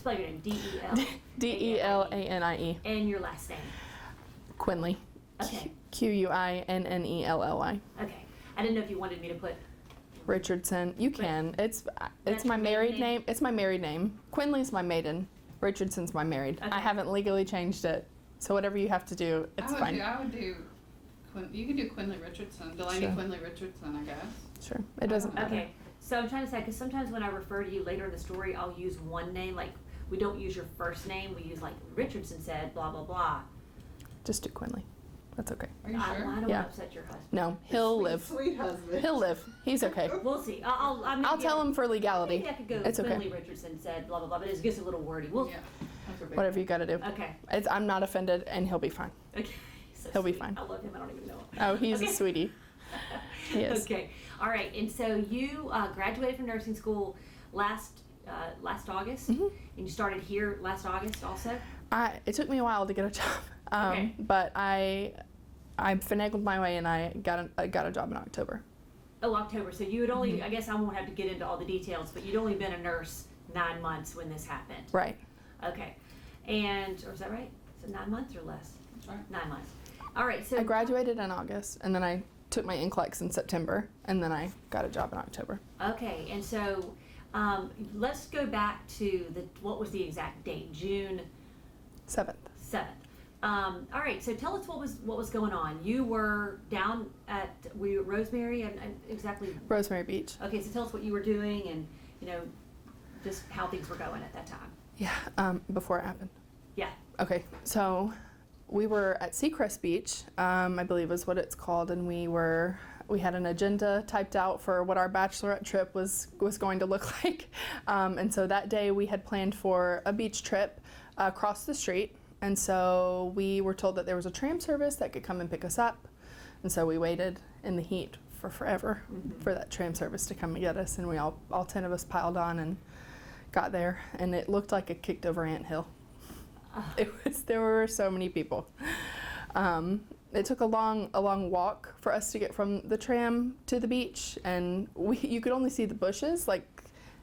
spell your name. D-E-L. D-E-L-A-N-I-E. And your last name. Quinley. Okay. Q-U-I-N-N-E-L-L-Y. Okay. I didn't know if you wanted me to put Richardson. You can. It's my married name. It's my married name. Quinley's my maiden. Richardson's my married. Okay. I haven't legally changed it. So whatever you have to do, it's fine. I would do, you can do Quinley Richardson. Delaney Sure. Quinley Richardson, I guess. Sure. It doesn't matter. Okay. So I'm trying to say, because sometimes when I refer to you later in the story, I'll use one name. Like, we don't use your first name. We use, like, Richardson said, blah, blah, blah. Just do Quinley. That's okay. Are you I sure? don't Yeah. want to upset your husband. No, he'll live. Sweet husband. He'll live. He's okay. We'll see. I'll tell him for legality. Maybe I could go, It's okay. Quinley Richardson said, blah, blah, blah, but it gets a little wordy. We'll, Yeah. That's a big Whatever you got to do. Okay. I'm not offended, and he'll be fine. Okay. So He'll be sweet. fine. I love him. I don't even know him. Oh, he's Okay. a sweetie. He is. Okay. All right. And so you graduated from nursing school last August, Mm-hmm. and you started here last August also. It took me a while to get a job, Okay. but I finagled my way, and I got a job in October. Oh, October. So you had only, Mm-hmm. I guess I won't have to get into all the details, but you'd only been a nurse 9 months when this happened. Right. Okay. And, or is that right? Is it 9 months or less? That's right. 9 months. All right. So I graduated in August, and then I took my NCLEX in September, and then I got a job in October. Okay. And so let's go back to what was the exact date? June 7th. 7th. All right, so tell us what was going on. You were down at Rosemary and exactly. Rosemary Beach. Okay, so tell us what you were doing and just how things were going at that time. Yeah, before it happened. Yeah. Okay, so we were at Seacrest Beach, I believe is what it's called, and we had an agenda typed out for what our bachelorette trip was going to look like. And so that day we had planned for a beach trip across the street. And so we were told that there was a tram service that could come and pick us up. And so we waited in the heat for forever for that tram service to come and get us. And we all 10 of us piled on and got there. And it looked like a kicked over anthill. There were so many people. It took a long walk for us to get from the tram to the beach. And you could only see the bushes,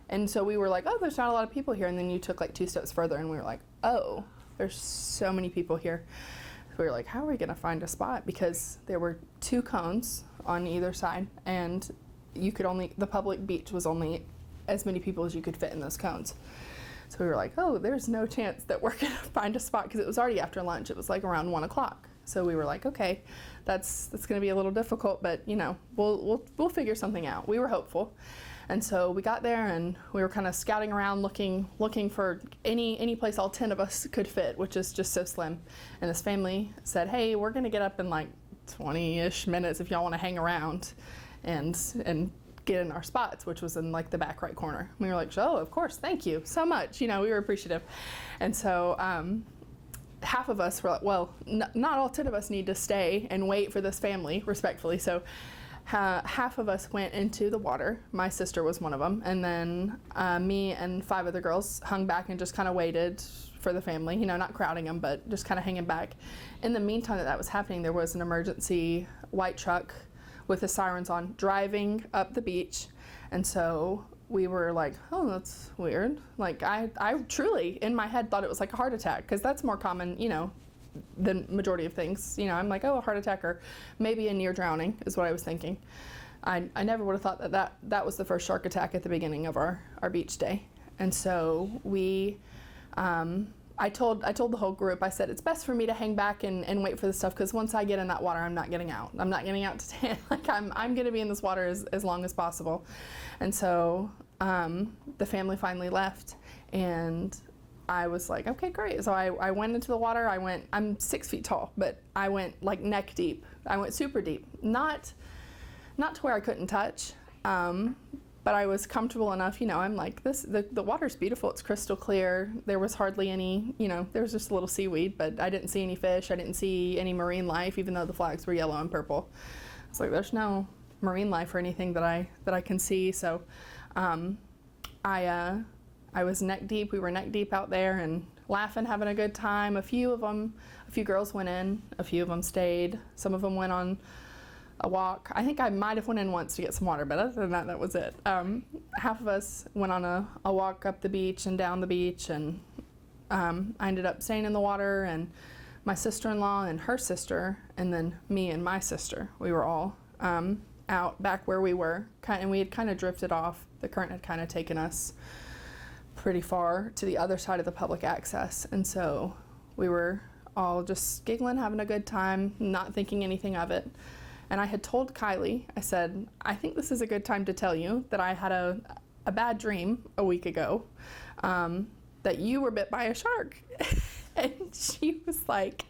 and so we were like, oh, there's not a lot of people here. And then you took 2 steps further and we were like, oh, there's so many people here. So we were like, how are we going to find a spot? Because there were 2 cones on either side, and the public beach was only as many people as you could fit in those cones. So we were like, oh, there's no chance that we're going to find a spot, because it was already after lunch. It was around 1 o'clock. So we were like, okay, that's going to be a little difficult, but we'll figure something out. We were hopeful. And so we got there and we were kind of scouting around looking for any place all 10 of us could fit, which is just so slim. And this family said, hey, we're going to get up in 20-ish minutes if y'all want to hang around and get in our spots, which was in the back right corner. We were like, oh, of course, thank you so much. We were appreciative. And so half of us were like, well, not all 10 of us need to stay and wait for this family, respectfully. So half of us went into the water. My sister was one of them. And then me and 5 other girls hung back and just kind of waited for the family, not crowding them, but just kind of hanging back. In the meantime that was happening, there was an emergency white truck with the sirens on driving up the beach. And so we were like, oh, that's weird. I truly, in my head, thought it was a heart attack, because that's more common, than majority of things. I'm like, oh, a heart attack or maybe a near drowning is what I was thinking. I never would have thought that was the first shark attack at the beginning of our beach day. And so we, I told the whole group, I said, it's best for me to hang back and wait for the stuff, because once I get in that water, I'm not getting out. I'm not getting out to tan. I'm going to be in this water as long as possible. And so the family finally left, and I was like, okay, great. So I went into the water. I'm 6 feet tall, but I went neck deep. I went super deep. Not to where I couldn't touch, but I was comfortable enough. I'm like, the water's beautiful. It's crystal clear. There was hardly any, there was just a little seaweed, but I didn't see any fish. I didn't see any marine life, even though the flags were yellow and purple. It's like, there's no marine life or anything that I can see. So I was neck deep. We were neck deep out there and laughing, having a good time. A few girls went in. A few of them stayed. Some of them went on a walk. I think I might have went in once to get some water, but other than that, that was it. Half of us went on a walk up the beach and down the beach, and I ended up staying in the water, and my sister-in-law and her sister, and then me and my sister, we were all out back where we were, and we had kind of drifted off. The current had kind of taken us pretty far to the other side of the public access, and so we were all just giggling, having a good time, not thinking anything of it. And I had told Kylie, I said, I think this is a good time to tell you that I had a bad dream a week ago, that you were bit by a shark. And she was like,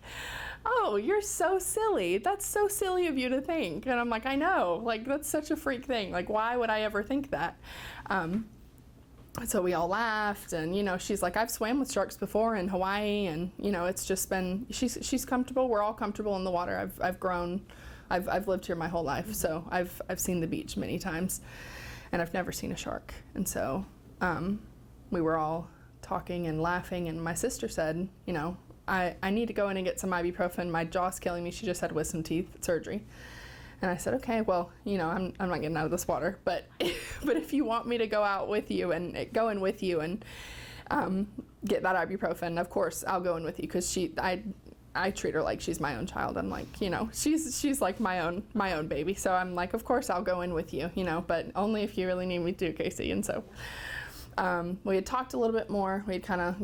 oh, you're so silly. That's so silly of you to think. And I'm like, I know, like, that's such a freak thing. Like, why would I ever think that? So we all laughed, and, you know, she's like, I've swam with sharks before in Hawaii, and, you know, it's just been, she's comfortable. We're all comfortable in the water. I've grown, I've lived here my whole life, so I've seen the beach many times, and I've never seen a shark. And so we were all talking and laughing, and my sister said, you know, I need to go in and get some ibuprofen. My jaw's killing me. She just had wisdom teeth surgery. And I said, okay, well, you know, I'm not getting out of this water, but if you want me to go out with you and go in with you and get that ibuprofen, of course I'll go in with you, because I treat her like she's my own child. I'm like, you know, she's like my own baby. So I'm like, of course I'll go in with you, you know, but only if you really need me to, Casey. And so we had talked a little bit more. We had kind of,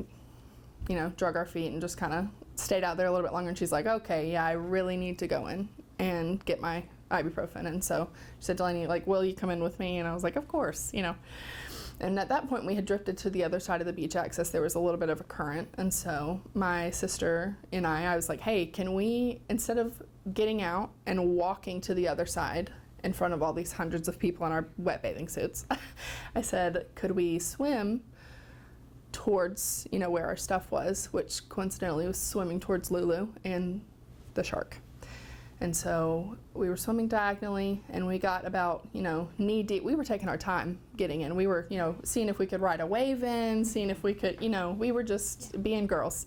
you know, drug our feet and just kind of stayed out there a little bit longer. And she's like, okay, yeah, I really need to go in and get my ibuprofen. And so she said, Delaney, like, will you come in with me? And I was like, of course, you know. And at that point, we had drifted to the other side of the beach access. There was a little bit of a current. And so my sister and I was like, hey, can we, instead of getting out and walking to the other side in front of all these hundreds of people in our wet bathing suits, I said, could we swim towards, you know, where our stuff was, which coincidentally was swimming towards Lulu and the shark. And so we were swimming diagonally, and we got about, you know, knee deep. We were taking our time getting in. We were, you know, seeing if we could ride a wave in, seeing if we could, you know, we were just being girls.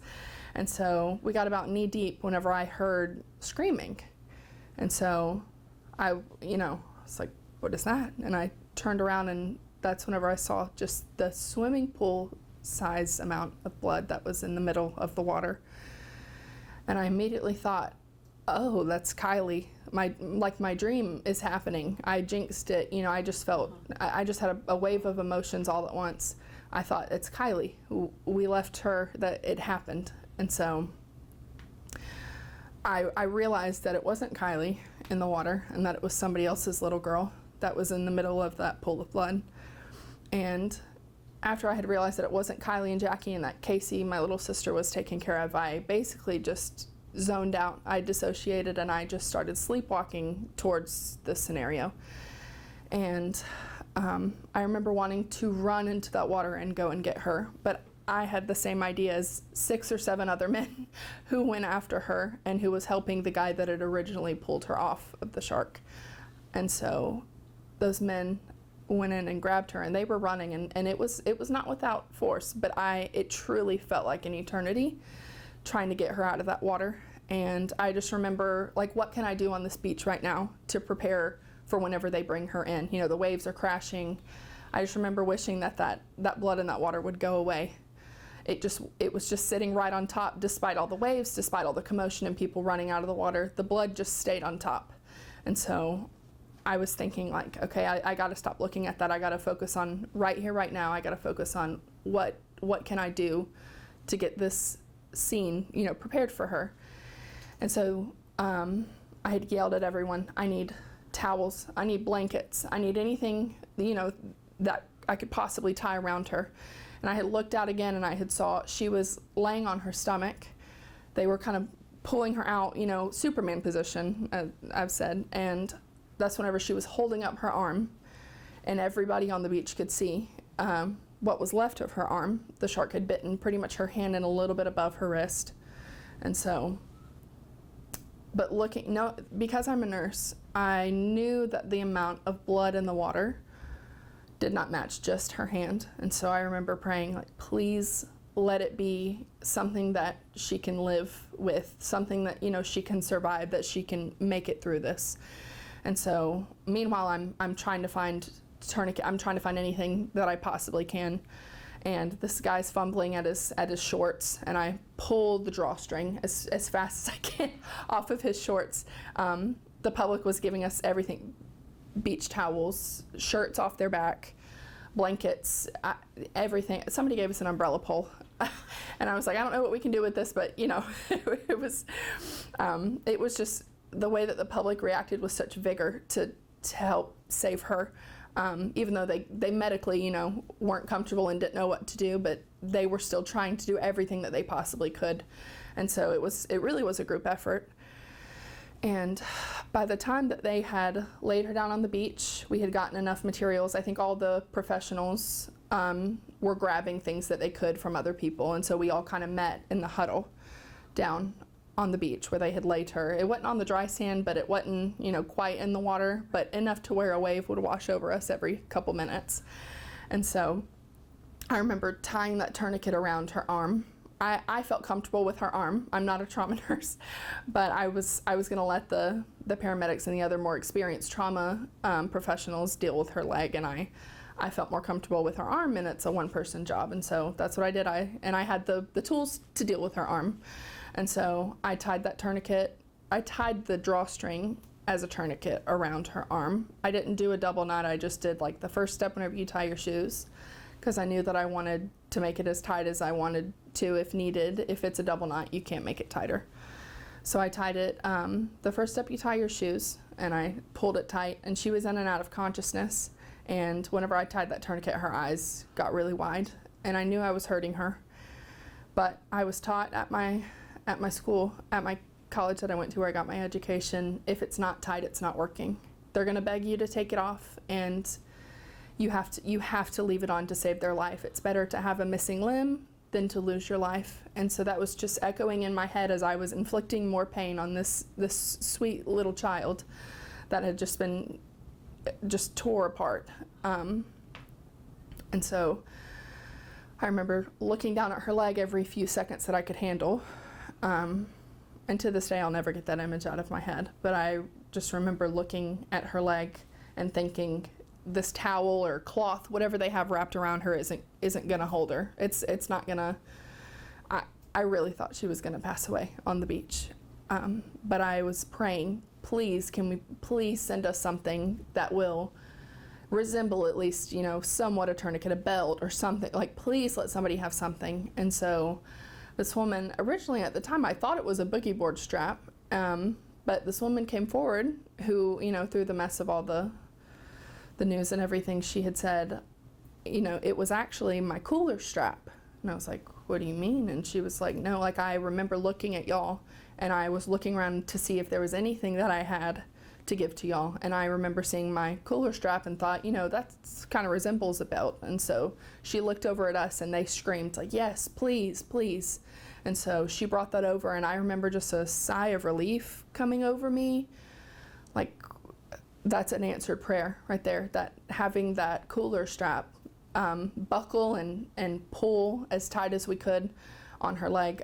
And so we got about knee deep whenever I heard screaming. And so I, you know, was like, what is that? And I turned around, and that's whenever I saw just the swimming pool size amount of blood that was in the middle of the water. And I immediately thought, oh, that's Kylie. My dream is happening. I jinxed it. You know, I just felt, I just had a wave of emotions all at once. I thought, it's Kylie. We left her, that it happened. And so I realized that it wasn't Kylie in the water, and that it was somebody else's little girl that was in the middle of that pool of blood. And after I had realized that it wasn't Kylie and Jackie, and that Casey, my little sister, was taken care of, I basically just zoned out. I dissociated, and I just started sleepwalking towards this scenario. And I remember wanting to run into that water and go and get her, but I had the same idea as 6 or 7 other men who went after her and who was helping the guy that had originally pulled her off of the shark. And so those men went in and grabbed her, and they were running, and it was not without force, but it truly felt like an eternity trying to get her out of that water. And I just remember, like, what can I do on this beach right now to prepare for whenever they bring her in? You know, the waves are crashing. I just remember wishing that blood in that water would go away. It was just sitting right on top, despite all the waves, despite all the commotion and people running out of the water. The blood just stayed on top. And so I was thinking, like, okay, I got to stop looking at that. I got to focus on right here, right now. I got to focus on what can I do to get this scene, you know, prepared for her. And so I had yelled at everyone, I need towels, I need blankets, I need anything, you know, that I could possibly tie around her. And I had looked out again, and I had saw she was laying on her stomach. They were kind of pulling her out, you know, Superman position, I've said. And that's whenever she was holding up her arm, and everybody on the beach could see what was left of her arm. The shark had bitten pretty much her hand and a little bit above her wrist. And so, but because I'm a nurse, I knew that the amount of blood in the water did not match just her hand. And so I remember praying, like, please let it be something that she can live with, something that, you know, she can survive, that she can make it through this. And so meanwhile, I'm trying to find tourniquet. I'm trying to find anything that I possibly can. And this guy's fumbling at his shorts, and I pull the drawstring as fast as I can off of his shorts. The public was giving us everything: beach towels, shirts off their back, blankets, everything. Somebody gave us an umbrella pole. And I was like, I don't know what we can do with this, but you know, it was just the way that the public reacted with such vigor to help save her. Even though they medically, you know, weren't comfortable and didn't know what to do, but they were still trying to do everything that they possibly could. And so it really was a group effort. And by the time that they had laid her down on the beach, we had gotten enough materials. I think all the professionals were grabbing things that they could from other people. And so we all kind of met in the huddle down on the beach where they had laid her. It wasn't on the dry sand, but it wasn't, you know, quite in the water, but enough to where a wave would wash over us every couple minutes. And so I remember tying that tourniquet around her arm. I felt comfortable with her arm. I'm not a trauma nurse, but I was going to let the paramedics and the other more experienced trauma professionals deal with her leg, and I felt more comfortable with her arm, and it's a one-person job, and so that's what I did. I had the tools to deal with her arm. And so I tied that tourniquet. I tied the drawstring as a tourniquet around her arm. I didn't do a double knot. I just did like the first step whenever you tie your shoes, because I knew that I wanted to make it as tight as I wanted to if needed. If it's a double knot, you can't make it tighter. So I tied it, the first step you tie your shoes, and I pulled it tight, and she was in and out of consciousness. And whenever I tied that tourniquet, her eyes got really wide, and I knew I was hurting her. But I was taught at my school, at my college that I went to where I got my education, if it's not tight, it's not working. They're gonna beg you to take it off, and you have to leave it on to save their life. It's better to have a missing limb than to lose your life. And so that was just echoing in my head as I was inflicting more pain on this sweet little child that had just tore apart. And so I remember looking down at her leg every few seconds that I could handle. And to this day, I'll never get that image out of my head. But I just remember looking at her leg and thinking, this towel or cloth, whatever they have wrapped around her, isn't gonna hold her. It's not gonna. I really thought she was gonna pass away on the beach. But I was praying, please, can we please send us something that will resemble at least, you know, somewhat a tourniquet, a belt or something. Like, please let somebody have something. And so this woman, originally at the time, I thought it was a boogie board strap, but this woman came forward who, you know, through the mess of all the news and everything, she had said, you know, it was actually my cooler strap. And I was like, what do you mean? And she was like, no, like I remember looking at y'all, and I was looking around to see if there was anything that I had to give to y'all. And I remember seeing my cooler strap and thought, you know, that kind of resembles a belt. And so she looked over at us and they screamed like, yes, please, please. And so she brought that over, and I remember just a sigh of relief coming over me. Like, that's an answered prayer right there, that having that cooler strap buckle and pull as tight as we could on her leg.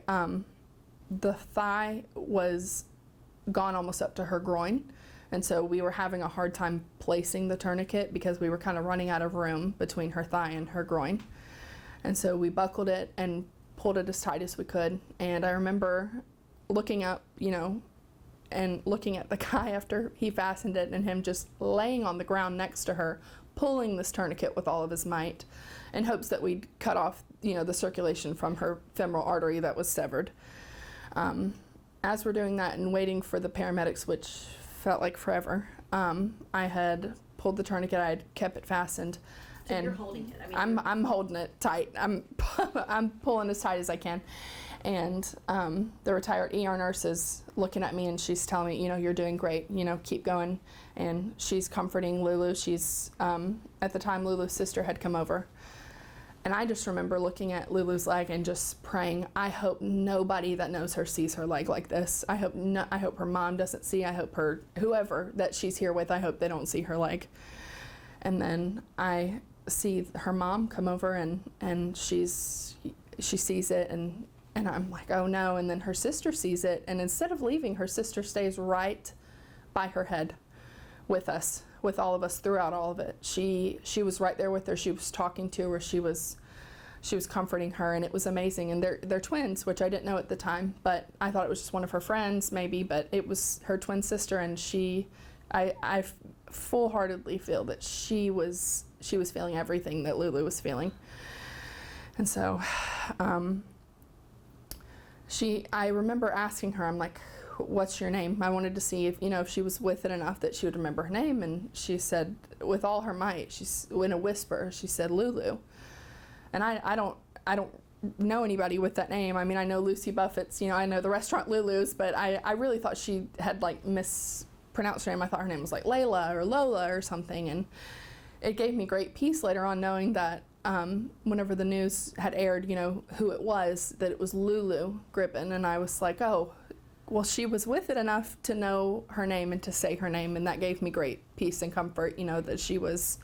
The thigh was gone almost up to her groin. And so we were having a hard time placing the tourniquet because we were kind of running out of room between her thigh and her groin. And so we buckled it and pulled it as tight as we could. And I remember looking up, you know, and looking at the guy after he fastened it, and him just laying on the ground next to her, pulling this tourniquet with all of his might in hopes that we'd cut off, you know, the circulation from her femoral artery that was severed. As we're doing that and waiting for the paramedics, which felt like forever, I had pulled the tourniquet, I had kept it fastened. So and you're holding it. I mean, I'm holding it tight. I'm pulling as tight as I can. And the retired ER nurse is looking at me, and she's telling me, you know, you're doing great, you know, keep going. And she's comforting Lulu. She's, at the time, Lulu's sister had come over. And I just remember looking at Lulu's leg and just praying, I hope nobody that knows her sees her leg like this. I hope her mom doesn't see. I hope whoever that she's here with, I hope they don't see her leg. And then I see her mom come over, and she sees it, and I'm like, oh no. And then her sister sees it, and instead of leaving, her sister stays right by her head with us, with all of us throughout all of it. She was right there with her. She was talking to her. She was comforting her, and it was amazing. And they're twins, which I didn't know at the time, but I thought it was just one of her friends maybe, but it was her twin sister, and I full-heartedly feel that she was feeling everything that Lulu was feeling. And so I remember asking her, I'm like, what's your name? I wanted to see if she was with it enough that she would remember her name, and she said with all her might, she's in a whisper, she said Lulu. And I don't know anybody with that name. I mean, I know Lucy Buffett's, I know the restaurant Lulu's, but I really thought she had like mispronounced her name. I thought her name was like Layla or Lola or something, and it gave me great peace later on knowing that whenever the news had aired, who it was, that it was Lulu Gribben, and I was like, oh, well, she was with it enough to know her name and to say her name, and that gave me great peace and comfort, that she was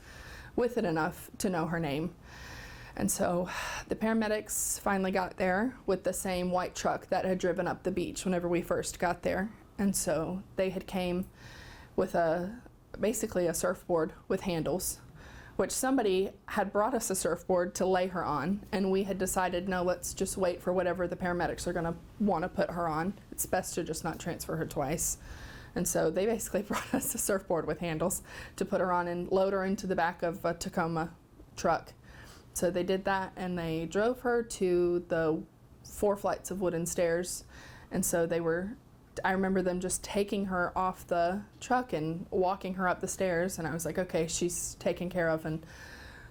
with it enough to know her name. And so the paramedics finally got there with the same white truck that had driven up the beach whenever we first got there. And so they had came with basically a surfboard with handles, which somebody had brought us a surfboard to lay her on, and we had decided, no, let's just wait for whatever the paramedics are gonna wanna put her on. It's best to just not transfer her twice. And so they basically brought us a surfboard with handles to put her on and load her into the back of a Tacoma truck. So they did that, and they drove her to the 4 flights of wooden stairs. And so I remember them just taking her off the truck and walking her up the stairs, and I was like, okay, she's taken care of. And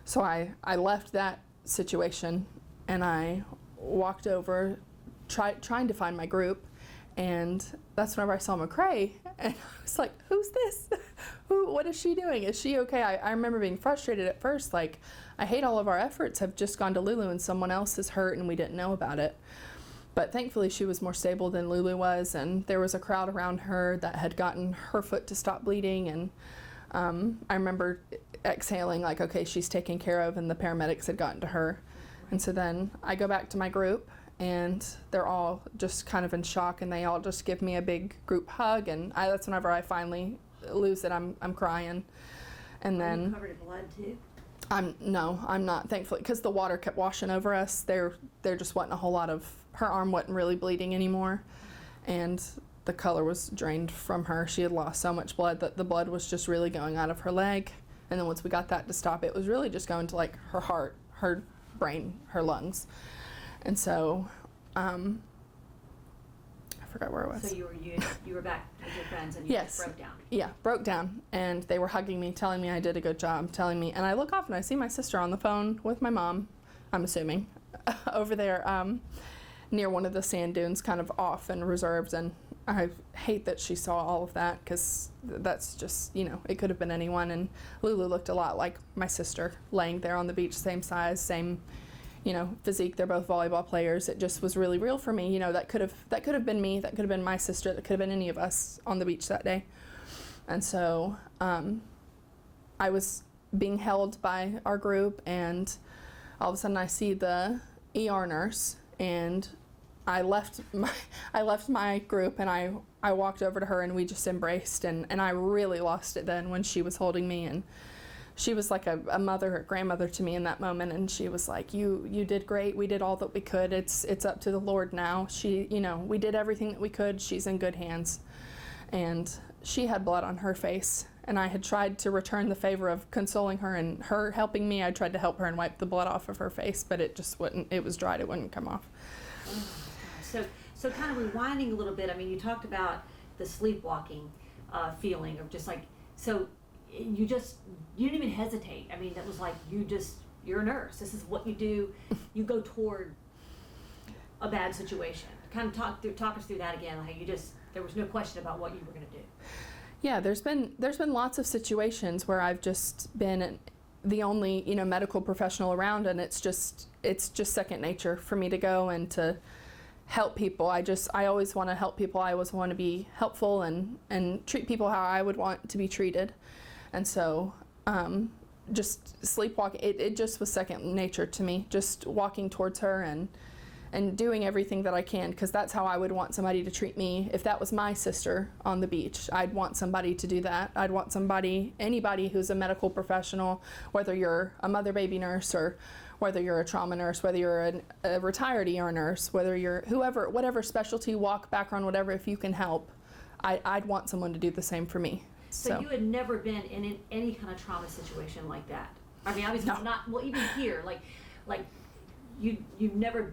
so I left that situation, and I walked over, trying to find my group, and that's whenever I saw McCrae, and I was like, who's this? What is she doing? Is she okay? I remember being frustrated at first, like, I hate all of our efforts have just gone to Lulu and someone else is hurt and we didn't know about it. But thankfully she was more stable than Lulu was, and there was a crowd around her that had gotten her foot to stop bleeding, and I remember exhaling like, okay, she's taken care of, and the paramedics had gotten to her. And so then I go back to my group, and they're all just kind of in shock, and they all just give me a big group hug, and that's whenever I finally lose it. I'm crying. And then Are you covered in blood too? I'm not, thankfully, because the water kept washing over us. There just wasn't a whole lot of, her arm wasn't really bleeding anymore, and the color was drained from her. She had lost so much blood that the blood was just really going out of her leg. And then once we got that to stop, it was really just going to like her heart, her brain, her lungs. And so I forgot where I was. So you were back with your friends and you Yes. just broke down. Yeah, broke down, and they were hugging me, telling me I did a good job, and I look off and I see my sister on the phone with my mom, I'm assuming, over there near one of the sand dunes, kind of off and reserved, and I hate that she saw all of that, because that's just, it could have been anyone, and Lulu looked a lot like my sister, laying there on the beach, same size, same, physique. They're both volleyball players. It just was really real for me. That could have been me. That could have been my sister. That could have been any of us on the beach that day. And so I was being held by our group, and all of a sudden I see the ER nurse, and I left my group, and I walked over to her, and we just embraced, and I really lost it then when she was holding me, and she was like a mother or grandmother to me in that moment, and she was like, you did great. We did all that we could. It's up to the Lord now. We did everything that we could. She's in good hands. And she had blood on her face, and I had tried to return the favor of consoling her and her helping me. I tried to help her and wipe the blood off of her face, but it just wouldn't, it was dried, it wouldn't come off. So kind of rewinding a little bit, I mean, you talked about the sleepwalking feeling of just like, so you didn't even hesitate. I mean, that was like, you're a nurse. This is what you do. You go toward a bad situation. Kind of talk us through that again, how there was no question about what you were going to do. Yeah, there's been lots of situations where I've just been the only, medical professional around, and it's just second nature for me to go and to help people. I always want to help people. I always want to be helpful and treat people how I would want to be treated. And so just sleepwalking, it just was second nature to me, just walking towards her and doing everything that I can, because that's how I would want somebody to treat me. If that was my sister on the beach, I'd want somebody to do that. I'd want anybody who's a medical professional, whether you're a mother baby nurse or whether you're a trauma nurse, whether you're a retired ER nurse, whether you're whatever specialty, walk, background, whatever, if you can help, I'd want someone to do the same for me. So you had never been in any kind of trauma situation like that? I mean, obviously not, well, even here, like you've never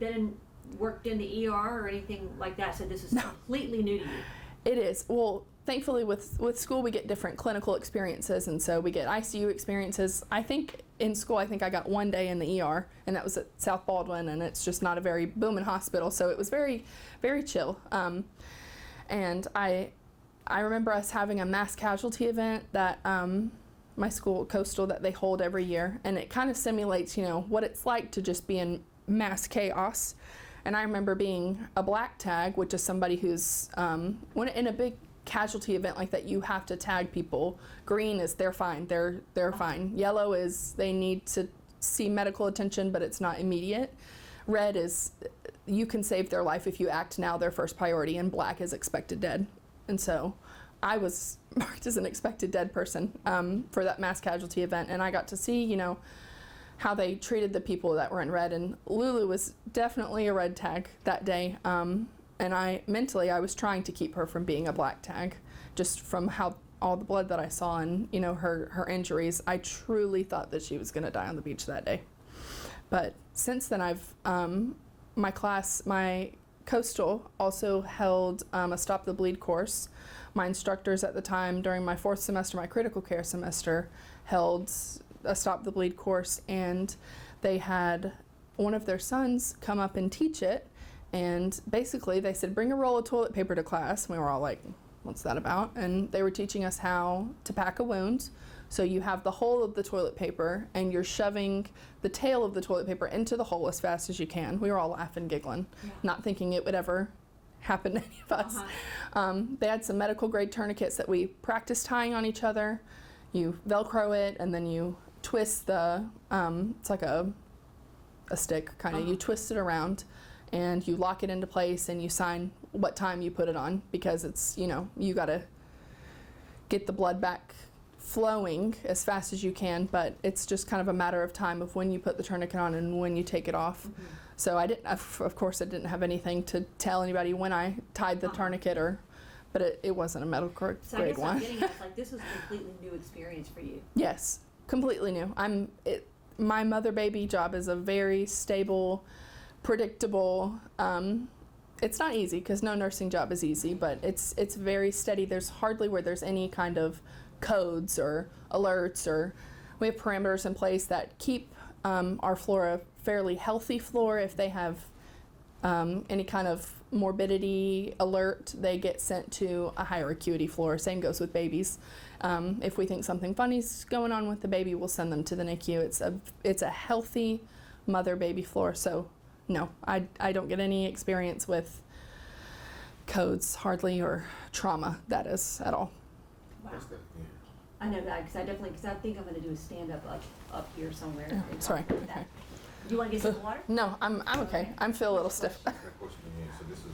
worked in the ER or anything like that, so this is completely new to you. It is. Well, thankfully with school we get different clinical experiences, and so we get ICU experiences. I think in school I got 1 day in the ER, and that was at South Baldwin, and it's just not a very booming hospital, so it was very, very chill. And I remember us having a mass casualty event that my school, Coastal, that they hold every year, and it kind of simulates, what it's like to just be in mass chaos. And I remember being a black tag, which is somebody who's, when in a big casualty event like that, you have to tag people. Green is they're fine, they're fine. Yellow is they need to see medical attention, but it's not immediate. Red is you can save their life if you act now, their first priority, and black is expected dead. And so I was marked as an expected dead person for that mass casualty event, and I got to see, how they treated the people that were in red. And Lulu was definitely a red tag that day, and I was trying to keep her from being a black tag, just from how all the blood that I saw and her injuries. I truly thought that she was going to die on the beach that day. But since then, I've my Coastal also held a Stop the Bleed course. My instructors at the time, during my 4th semester, my critical care semester, held a Stop the Bleed course, and they had one of their sons come up and teach it. And basically they said, bring a roll of toilet paper to class. And we were all like, what's that about? And they were teaching us how to pack a wound. So you have the whole of the toilet paper, and you're shoving the tail of the toilet paper into the hole as fast as you can. We were all laughing, giggling, not thinking it would ever happen to any of us. They had some medical grade tourniquets that we practiced tying on each other. You Velcro it, and then you twist the, it's like a stick kind of, you twist it around, and you lock it into place, and you sign what time you put it on, because it's, you gotta get the blood back flowing as fast as you can, but it's just kind of a matter of time of when you put the tourniquet on and when you take it off. So of course I didn't have anything to tell anybody when I tied the tourniquet, but it wasn't a medical grade one. So I guess what I'm getting at is like this was a completely new experience for you. Yes, completely new. My mother baby job is a very stable, predictable, it's not easy because no nursing job is easy, but it's very steady. There's hardly where there's any kind of codes or alerts, or we have parameters in place that keep our floor a fairly healthy floor. If they have any kind of morbidity alert, they get sent to a higher acuity floor. Same goes with babies. If we think something funny's going on with the baby, we'll send them to the NICU. It's a healthy mother-baby floor. So no, I don't get any experience with codes hardly, or trauma, that is, at all. Wow. I know that because I think I'm going to do a stand-up up here somewhere. Oh, sorry. Okay. Do you want to get some water? No, I'm okay. I feel a little stiff.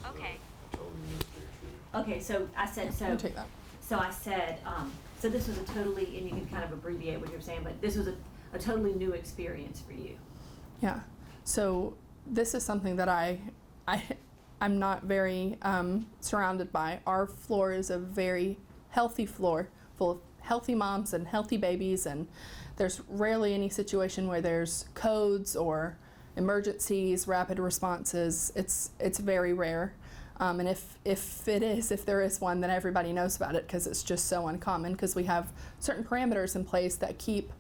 Okay. Okay, so I said I'll take that. So I said so this was a totally, and you can kind of abbreviate what you're saying, but this was a totally new experience for you. Yeah. So this is something that I'm not very surrounded by. Our floor is a very healthy floor full of healthy moms and healthy babies, and there's rarely any situation where there's codes or emergencies, rapid responses. It's very rare. And if there is one, then everybody knows about it because it's just so uncommon, because we have certain parameters in place that keep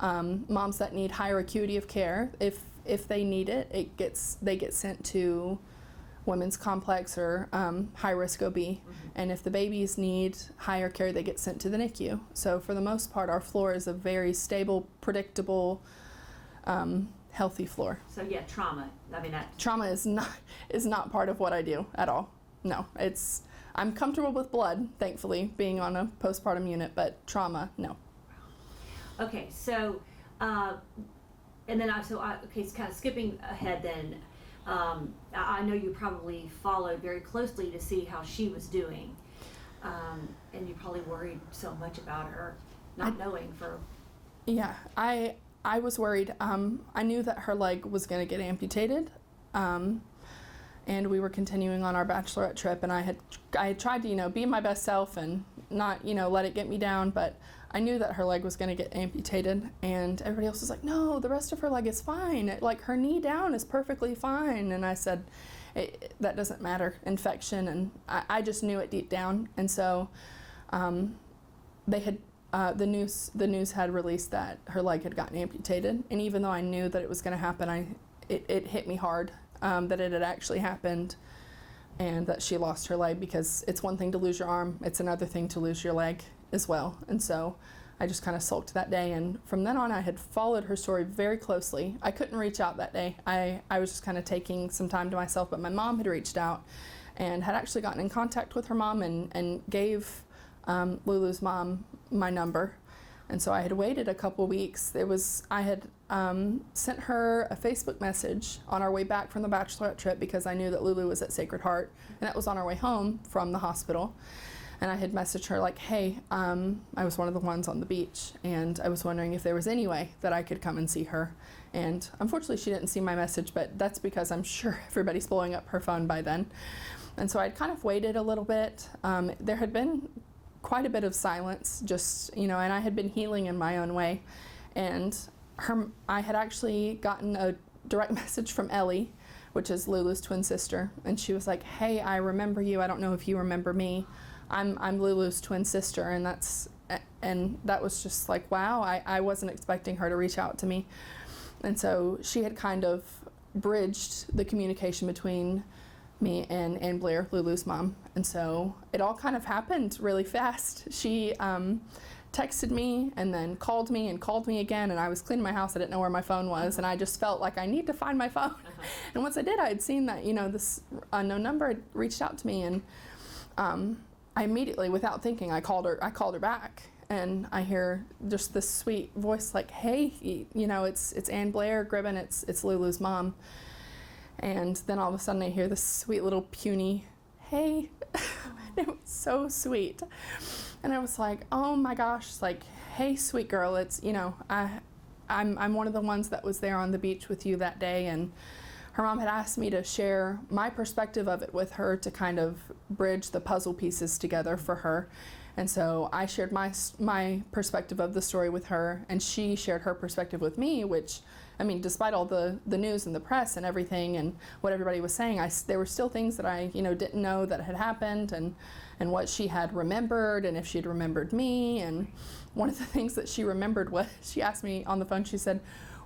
moms that need higher acuity of care, if they need it, they get sent to women's complex or high risk OB. And if the babies need higher care, they get sent to the NICU. So for the most part, our floor is a very stable, predictable, healthy floor. So yeah, trauma. I mean, trauma is not part of what I do at all. No, I'm comfortable with blood, thankfully, being on a postpartum unit, but trauma, no. Okay, so and then it's kind of skipping ahead then. I know you probably followed very closely to see how she was doing. And you probably worried so much about her, not knowing for. Yeah, I was worried. I knew that her leg was going to get amputated, and we were continuing on our bachelorette trip. And I had tried to be my best self and not let it get me down. But I knew that her leg was going to get amputated, and everybody else was like, "No, the rest of her leg is fine. Like her knee down is perfectly fine." And I said, "That doesn't matter. Infection." And I just knew it deep down. And so they had. The news had released that her leg had gotten amputated, and even though I knew that it was going to happen, it hit me hard that it had actually happened, and that she lost her leg, because it's one thing to lose your arm, it's another thing to lose your leg as well. And so I just kind of sulked that day, and from then on I had followed her story very closely. I couldn't reach out that day. I was just kind of taking some time to myself, but my mom had reached out and had actually gotten in contact with her mom and gave Lulu's mom my number. And so I had waited a couple weeks. I had sent her a Facebook message on our way back from the bachelorette trip, because I knew that Lulu was at Sacred Heart, and that was on our way home from the hospital. And I had messaged her like, "Hey, I was one of the ones on the beach, and I was wondering if there was any way that I could come and see her." And unfortunately she didn't see my message, but that's because I'm sure everybody's blowing up her phone by then. And so I'd kind of waited a little bit. There had been quite a bit of silence, just, and I had been healing in my own way. And I had actually gotten a direct message from Ellie, which is Lulu's twin sister, and she was like, "Hey, I remember you. I don't know if you remember me. I'm Lulu's twin sister." And that was just like, wow, I wasn't expecting her to reach out to me. And so she had kind of bridged the communication between me and Ann Blair, Lulu's mom. And so it all kind of happened really fast. She texted me and then called me again, and I was cleaning my house. I didn't know where my phone was, and I just felt like I need to find my phone. And once I did, I had seen that this unknown number had reached out to me, and I immediately, without thinking, I called her back, and I hear just this sweet voice like, "Hey, it's Ann Blair Gribben, it's Lulu's mom." And then all of a sudden I hear this sweet little puny, "Hey." It was so sweet. And I was like, oh my gosh, like, "Hey, sweet girl, it's, I'm one of the ones that was there on the beach with you that day." And her mom had asked me to share my perspective of it with her to kind of bridge the puzzle pieces together for her. And so I shared my perspective of the story with her, and she shared her perspective with me, which, despite all the news and the press and everything and what everybody was saying, there were still things that I, didn't know that had happened, and what she had remembered, and if she'd remembered me. And one of the things that she remembered was, she asked me on the phone, she said,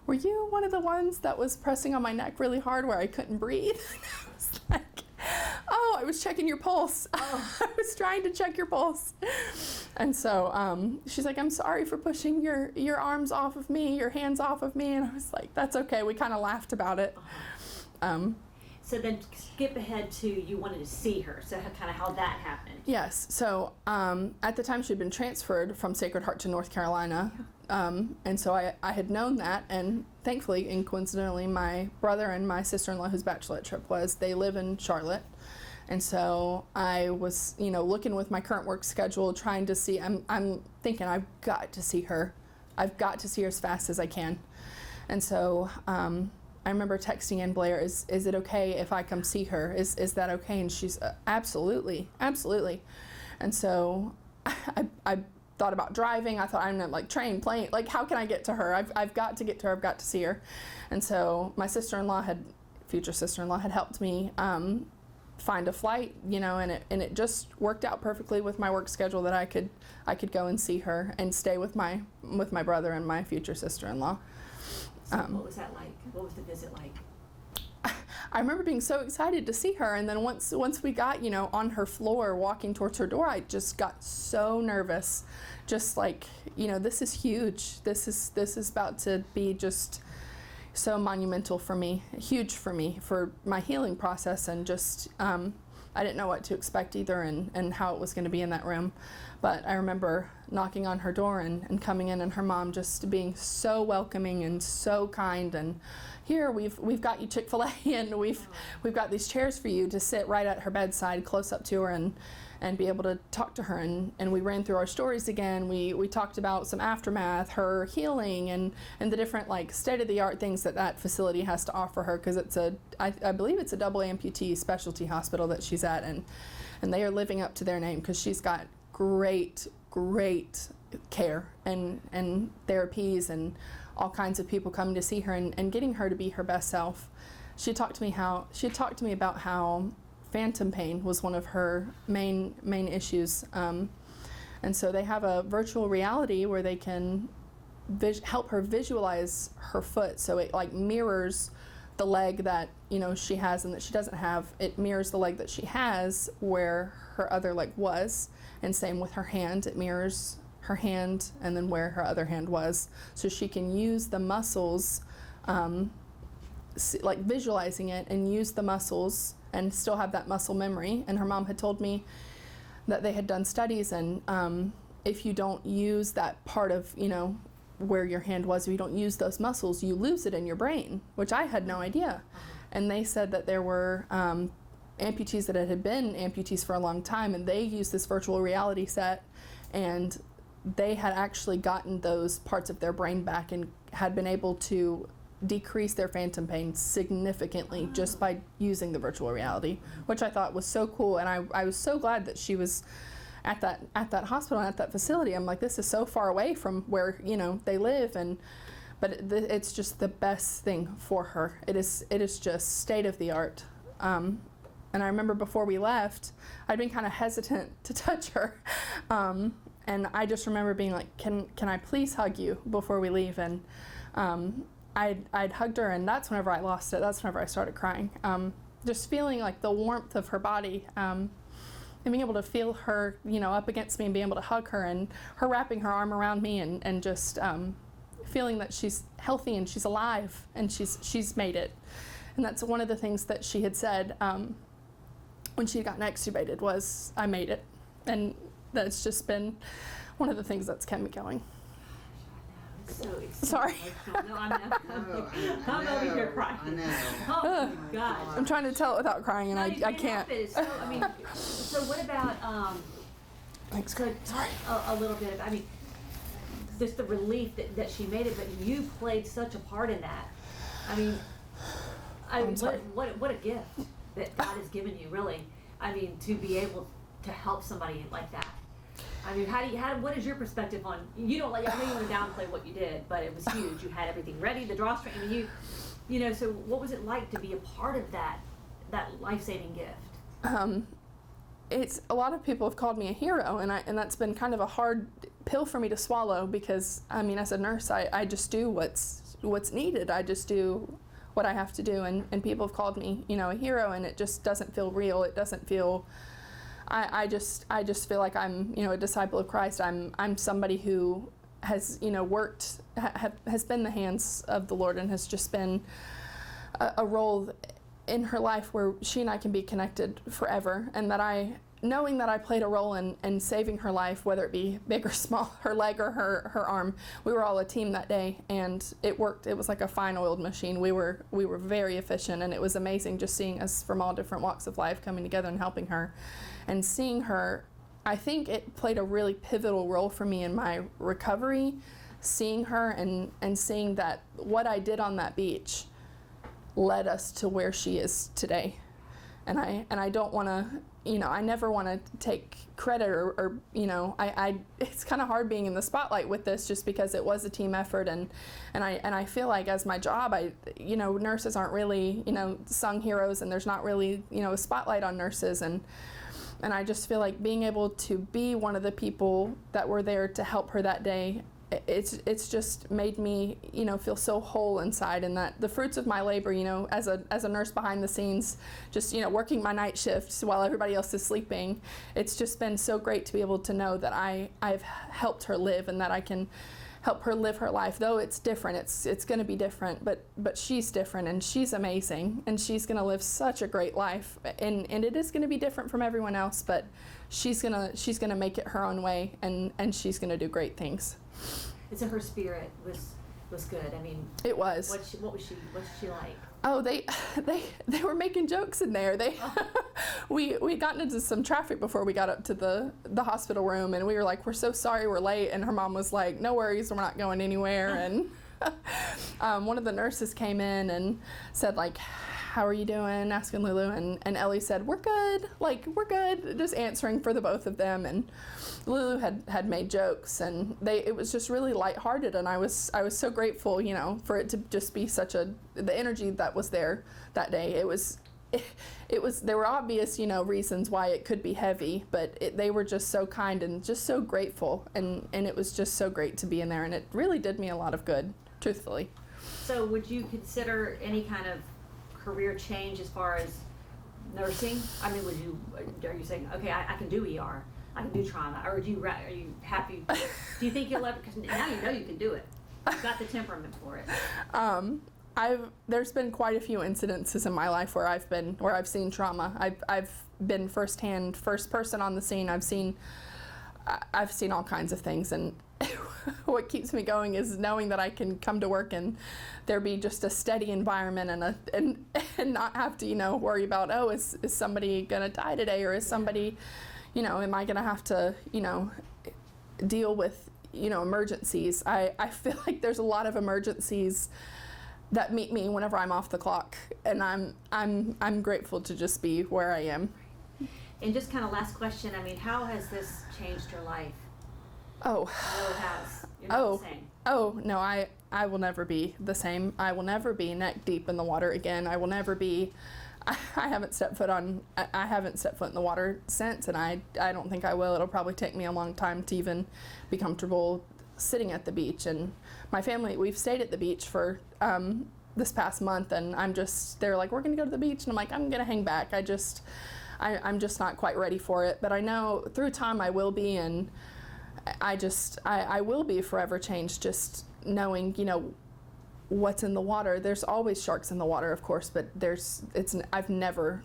"Were you one of the ones that was pressing on my neck really hard where I couldn't breathe?" And I was like, "Oh, I was checking your pulse." Oh. I was trying to check your pulse. And so she's like, "I'm sorry for pushing your arms off of me, your hands off of me." And I was like, "That's okay." We kind of laughed about it. So then skip ahead to, you wanted to see her. So kind of how that happened. Yes. So at the time she had been transferred from Sacred Heart to North Carolina. And so I had known that, and thankfully and coincidentally, my brother and my sister-in-law, whose bachelorette trip was, they live in Charlotte. And so I was, looking with my current work schedule, trying to see, I'm thinking, I've got to see her. I've got to see her as fast as I can. And so I remember texting Ann Blair, is it okay if I come see her? Is that okay? And she's, absolutely, absolutely. And so I thought about driving. I thought, I'm not like train, plane, like how can I get to her? I've got to get to her. I've got to see her. And so my future sister-in-law had helped me find a flight, and it just worked out perfectly with my work schedule that I could go and see her and stay with my brother and my future sister-in-law. So what was that like? What was the visit like? I remember being so excited to see her, and then once we got, on her floor walking towards her door, I just got so nervous. Just like, this is huge. This is about to be just so monumental for me, huge for me, for my healing process, and just I didn't know what to expect either, and how it was going to be in that room. But I remember knocking on her door and coming in, and her mom just being so welcoming and so kind, and here we've got you Chick-fil-A, and we've got these chairs for you to sit right at her bedside, close up to her, and be able to talk to her. And we ran through our stories again. We talked about some aftermath, her healing, and the different like state-of-the-art things that facility has to offer her, because I believe it's a double amputee specialty hospital that she's at, and they are living up to their name, because she's got great care and therapies and all kinds of people coming to see her and getting her to be her best self. She had talked to me about how phantom pain was one of her main issues, and so they have a virtual reality where they can help her visualize her foot, so it like mirrors the leg that she has and that she doesn't have. It mirrors the leg that she has where her other leg was, and same with her hand. It mirrors her hand and then where her other hand was, so she can use the muscles, like visualizing it, and use the muscles and still have that muscle memory. And her mom had told me that they had done studies, and if you don't use that part of where your hand was, if you don't use those muscles, you lose it in your brain, which I had no idea. And they said that there were amputees that had been amputees for a long time, and they used this virtual reality set, and they had actually gotten those parts of their brain back and had been able to decrease their phantom pain significantly just by using the virtual reality, which I thought was so cool. And I was so glad that she was at that hospital and at that facility. I'm like, this is so far away from where they live, but it's just the best thing for her. It is just state of the art. And I remember before we left, I'd been kind of hesitant to touch her, and I just remember being like, can I please hug you before we leave? And I'd hugged her, and that's whenever I lost it. That's whenever I started crying. Just feeling like the warmth of her body, and being able to feel her, up against me, and being able to hug her, and her wrapping her arm around me, and just feeling that she's healthy and she's alive and she's made it. And that's one of the things that she had said when she got extubated was, I made it. And that's just been one of the things that's kept me going. So Sorry. No, I'm over here crying. I know. Oh my God. I'm trying to tell it without crying, and No, you I can't. help it. It's so, so what about, Thanks. so Sorry. a little bit of, just the relief that she made it, but you played such a part in that. I'm sorry. What a gift that God has given you, really. To be able to help somebody like that. What is your perspective on, I know you want to downplay what you did, but it was huge. You had everything ready, the drawstring, so what was it like to be a part of that life-saving gift? It's a lot of people have called me a hero, and that's been kind of a hard pill for me to swallow, because as a nurse, I just do what's needed. I just do what I have to do, and people have called me a hero, and it just doesn't feel real. It doesn't feel, I just feel like I'm a disciple of Christ. I'm somebody who has worked, has been the hands of the Lord, and has just been a role in her life where she and I can be connected forever, and that knowing that I played a role in saving her life, whether it be big or small, her leg or her arm. We were all a team that day, and it worked. It was like a fine-oiled machine. We were very efficient, and it was amazing just seeing us from all different walks of life coming together and helping her. And seeing her, I think it played a really pivotal role for me in my recovery, seeing her and seeing that what I did on that beach led us to where she is today. And I don't want to, I never want to take credit or it's kind of hard being in the spotlight with this, just because it was a team effort, and I feel like as my job, nurses aren't really, sung heroes, and there's not really, a spotlight on nurses, and I just feel like being able to be one of the people that were there to help her that day, it's just made me feel so whole inside, and that the fruits of my labor, as a nurse behind the scenes, just working my night shifts while everybody else is sleeping, it's just been so great to be able to know that I've helped her live, and that I can help her live her life. Though it's different, it's going to be different, but she's different, and she's amazing, and she's going to live such a great life, and it is going to be different from everyone else, but she's going to make it her own way, and she's going to do great things. And so her spirit was good. I mean, It was. what was she like? Oh, they were making jokes in there. We gotten into some traffic before we got up to the hospital room, and we were like, we're so sorry we're late, and her mom was like, no worries, we're not going anywhere. And one of the nurses came in and said, like, how are you doing, asking Lulu, and Ellie said, we're good, just answering for the both of them. And Lulu had made jokes, and it was just really lighthearted, and I was so grateful, for it to just be the energy that was there that day. It was there were obvious, reasons why it could be heavy, but they were just so kind and just so grateful, and it was just so great to be in there, and it really did me a lot of good, truthfully. So would you consider any kind of career change as far as nursing? I mean, are you saying, okay, I can do ER, I can do trauma, or are you happy? Do you think you'll ever, because now you can do it. You've got the temperament for it. There's been quite a few incidences in my life where I've seen trauma. I've been first person on the scene. I've seen all kinds of things, and what keeps me going is knowing that I can come to work and there be just a steady environment and not have to worry about, oh, is somebody gonna die today, or is somebody, am I gonna have to deal with emergencies. I feel like there's a lot of emergencies that meet me whenever I'm off the clock, and I'm grateful to just be where I am. And just kind of last question, I mean, how has this changed your life? Oh. I know it has. You're not the same. Oh, no, I will never be the same. I will never be neck deep in the water again. I will never be, I haven't stepped foot in the water since, and I don't think I will. It'll probably take me a long time to even be comfortable sitting at the beach. And my family, we've stayed at the beach for this past month, and they're like, we're gonna go to the beach, and I'm like, I'm gonna hang back. I'm just not quite ready for it, but I know through time I will be, and I will be forever changed, just knowing, what's in the water. There's always sharks in the water, of course, but I've never,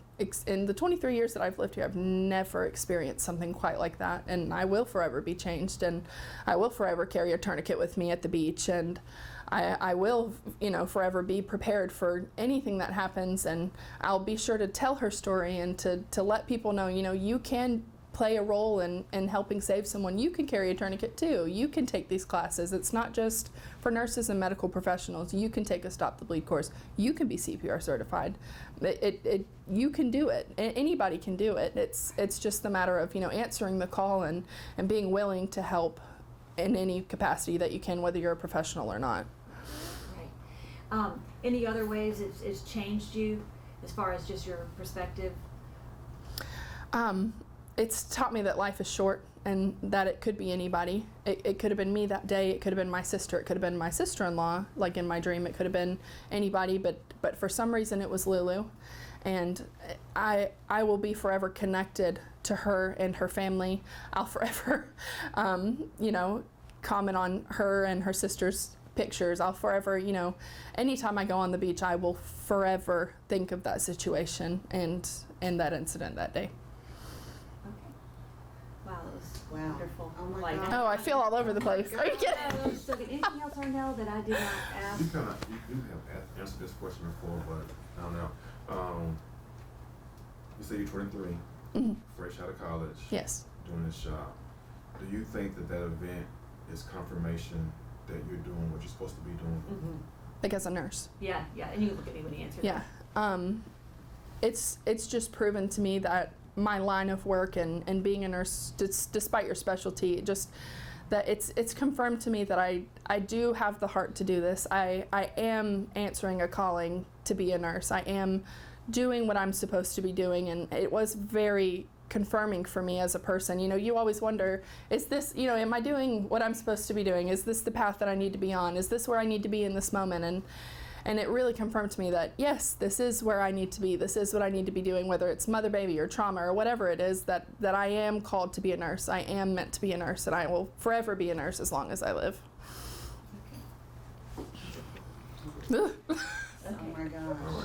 in the 23 years that I've lived here, I've never experienced something quite like that, and I will forever be changed, and I will forever carry a tourniquet with me at the beach, and I will, forever be prepared for anything that happens, and I'll be sure to tell her story and to let people know, you can play a role in helping save someone. You can carry a tourniquet too. You can take these classes. It's not just for nurses and medical professionals. You can take a Stop the Bleed course. You can be CPR certified. You can do it. Anybody can do it. It's just the matter of answering the call and being willing to help in any capacity that you can, whether you're a professional or not. Right. Any other ways it's changed you as far as just your perspective? It's taught me that life is short and that it could be anybody. It could have been me that day. It could have been my sister. It could have been my sister-in-law, like in my dream. It could have been anybody, but for some reason it was Lulu. And I will be forever connected to her and her family. I'll forever, comment on her and her sister's pictures. I'll forever, anytime I go on the beach, I will forever think of that situation and that incident that day. Wow, that was wonderful. Oh my God. Oh, I feel all over the place. Are you kidding? So anything else, Arnell, that I did not ask? You have answered this question before, but I don't know. You say you're 23, Mm-hmm. fresh out of college, Yes. doing this job. Do you think that event is confirmation that you're doing what you're supposed to be doing? Mm-hmm. Like as a nurse. Yeah, and you can look at me when you answer Yeah. It's just proven to me that my line of work and being a nurse, despite your specialty, just that it's confirmed to me that I do have the heart to do this. I am answering a calling to be a nurse. I am doing what I'm supposed to be doing, and it was very confirming for me as a person. You always wonder, is this, am I doing what I'm supposed to be doing? Is this the path that I need to be on? Is this where I need to be in this moment? And it really confirmed to me that, yes, this is where I need to be. This is what I need to be doing, whether it's mother, baby, or trauma, or whatever it is, that I am called to be a nurse. I am meant to be a nurse, and I will forever be a nurse as long as I live. Ugh. Oh my gosh.